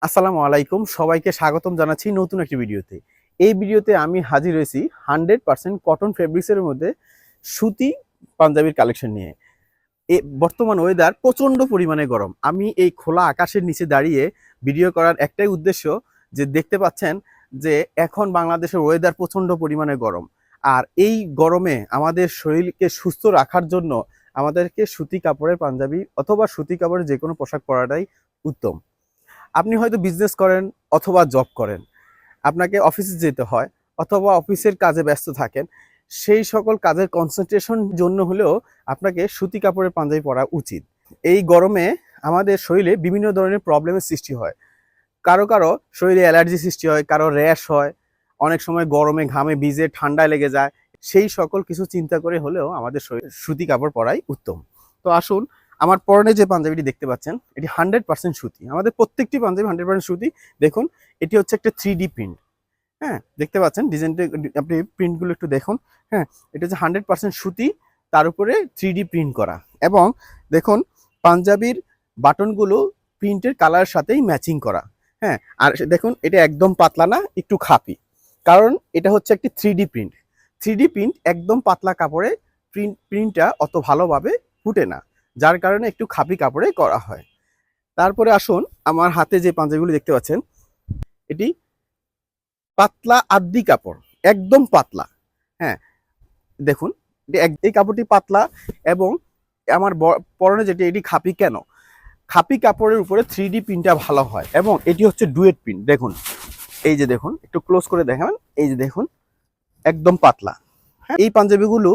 আসসালামু আলাইকুম, সবাইকে স্বাগতম জানাচ্ছি নতুন একটি ভিডিওতে। এই ভিডিওতে আমি হাজির হয়েছি 100% কটন ফেব্রিক্সের মধ্যে সুতি পাঞ্জাবির কালেকশন নিয়ে। বর্তমান ওয়েদার প্রচণ্ড পরিমাণে গরম। আমি এই খোলা আকাশের নিচে দাঁড়িয়ে ভিডিও করার একটাই উদ্দেশ্য যে দেখতে পাচ্ছেন যে এখন বাংলাদেশের ওয়েদার প্রচণ্ড পরিমাণে গরম। আর এই গরমে আমাদের শরীরকে সুস্থ রাখার জন্য আমাদেরকে সুতি কাপড়ের পাঞ্জাবি অথবা সুতি কাপড়ের যে কোনো পোশাক পরাটাই উত্তম। আপনি হয়তো বিজনেস করেন অথবা জব করেন, আপনাকে অফিসে যেতে হয় অথবা অফিসের কাজে ব্যস্ত থাকেন, সেই সকল কাজের কনসেন্ট্রেশন জন্য হলেও আপনাকে সুতি কাপড়ের পাঞ্জাবি পরা উচিত। এই গরমে আমাদের শরীরে বিভিন্ন ধরনের প্রবলেমের সৃষ্টি হয়। কারো কারো শরীরে অ্যালার্জি সৃষ্টি হয়, কারো র্যাশ হয়, অনেক সময় গরমে ঘামে ভিজে ঠান্ডায় লেগে যায়। সেই সকল কিছু চিন্তা করে হলেও আমাদের শরীর সুতি কাপড় পরাই উত্তম। তো আসুন, আমার পরনে যে পাঞ্জাবিটি দেখতে পাচ্ছেন এটি 100% সুতি। আমাদের প্রত্যেকটি পাঞ্জাবি 100% সুতি। দেখুন, এটি হচ্ছে একটা 3D প্রিন্ট। হ্যাঁ, দেখতে পাচ্ছেন ডিজাইনটা, আপনি প্রিন্টগুলো একটু দেখুন। হ্যাঁ, এটা হচ্ছে 100% সুতি, তার উপরে 3D প্রিন্ট করা। এবং দেখুন, পাঞ্জাবির বাটনগুলো প্রিন্টের কালারের সাথেই ম্যাচিং করা। হ্যাঁ, আর দেখুন এটা একদম পাতলা না, একটু খাপি, কারণ এটা হচ্ছে একটি 3D প্রিন্ট। 3D প্রিন্ট একদম পাতলা কাপড়ে প্রিন্টটা অত ভালোভাবে ফুটে না, যার কারণে একটু খাপি কাপড়ে করা হয়। তারপরে আসুন, আমার হাতে যে পাঞ্জাবিগুলো দেখতে পাচ্ছেন এটি পাতলা আদ্দি কাপড়, একদম পাতলা। হ্যাঁ, দেখুন এই কাপড়টি পাতলা এবং আমার পরনে যেটি এটি খাপি। কেন খাপি কাপড়ের উপরে 3D প্রিন্টটা ভালো হয় এবং এটি হচ্ছে ডুয়েট প্রিন্ট। দেখুন, এই যে দেখুন, একটু ক্লোজ করে দেখাবেন, এই যে দেখুন একদম পাতলা। হ্যাঁ, এই পাঞ্জাবিগুলো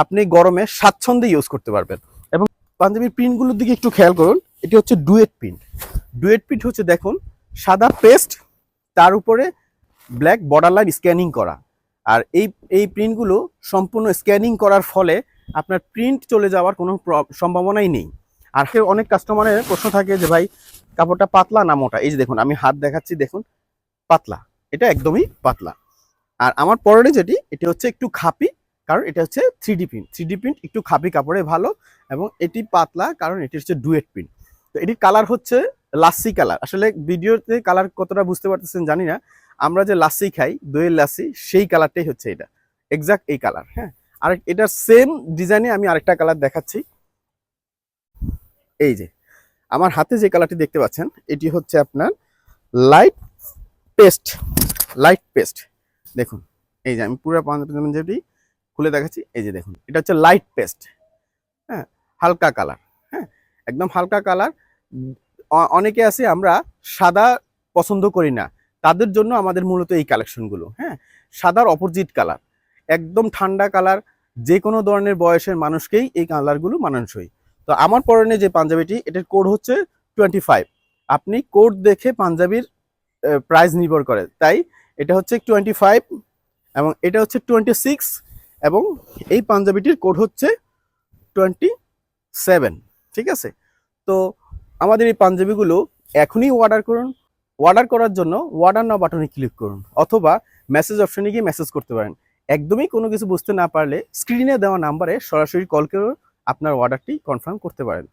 আপনি গরমে স্বাচ্ছন্দ্যে ইউজ করতে পারবেন। এবং পাঞ্জাবির প্রিন্টগুলোর দিকে একটু খেয়াল করুন, এটি হচ্ছে ডুয়েট প্রিন্ট। ডুয়েট প্রিন্ট হচ্ছে দেখুন সাদা পেস্ট, তার উপরে ব্ল্যাক বর্ডার লাইন স্ক্যানিং করা। আর এই প্রিন্টগুলো সম্পূর্ণ স্ক্যানিং করার ফলে আপনার প্রিন্ট চলে যাওয়ার কোনো সম্ভাবনাই নেই। আর অনেক কাস্টমারের প্রশ্ন থাকে যে ভাই কাপড়টা পাতলা না মোটা। এই যে দেখুন, আমি হাত দেখাচ্ছি, দেখুন পাতলা, এটা একদমই পাতলা। আর আমার পরনে যেটি এটি হচ্ছে একটু খাপি, কারণ এটা হচ্ছে 3D প্রিন্ট। 3D প্রিন্ট একটু খাপি কাপড়ে ভালো এবং এটি পাতলা কারণ এটি হচ্ছে ডুয়েট প্রিন্ট। তো এটির কালার হচ্ছে লাচ্ছি কালার। আসলে ভিডিওতে কালার কতটা বুঝতে পারতেছেন জানি না। আমরা যে লাচ্ছি খাই, দইয়ের লাচ্ছি, সেই কালারটাই হচ্ছে এটা, এক্সাক্ট এই কালার। হ্যাঁ, আর এটার সেম ডিজাইনে আমি আরেকটা কালার দেখাচ্ছি। এই যে আমার হাতে যে কালারটি দেখতে পাচ্ছেন এটি হচ্ছে আপনার লাইট পেস্ট। লাইট পেস্ট, দেখুন এই যে আমি পুরো পাঞ্জাবি খুলে দেখাচ্ছি। এই যে দেখুন, এটা হচ্ছে লাইট পেস্ট। হ্যাঁ, হালকা কালার। হ্যাঁ, একদম হালকা কালার। অনেকে আছে আমরা সাদা পছন্দ করি না, তাদের জন্য আমাদের মূলত এই কালেকশনগুলো। হ্যাঁ, সাদার অপোজিট কালার, একদম ঠান্ডা কালার, যে কোনো ধরনের বয়সের মানুষকেই এই কালারগুলো মানানসই। তো আমার পরনে যে পাঞ্জাবিটি এটার কোড হচ্ছে 25। আপনি কোড দেখে পাঞ্জাবির প্রাইস নির্ভর করে, তাই এটা হচ্ছে 25 এবং এটা হচ্ছে 26 এবং এই পাঞ্জাবিটির কোড হচ্ছে 27। ঠিক আছে? তো আমাদের এই পাঞ্জাবিগুলো এখনই অর্ডার করুন। অর্ডার করার জন্য অর্ডার নাও বাটনে ক্লিক করুন অথবা মেসেজ অপশনে গিয়ে মেসেজ করতে পারেন। একদমই কোনো কিছু বুঝতে না পারলে স্ক্রিনে দেওয়া নাম্বারে সরাসরি কল করে আপনার অর্ডারটি কনফার্ম করতে পারেন।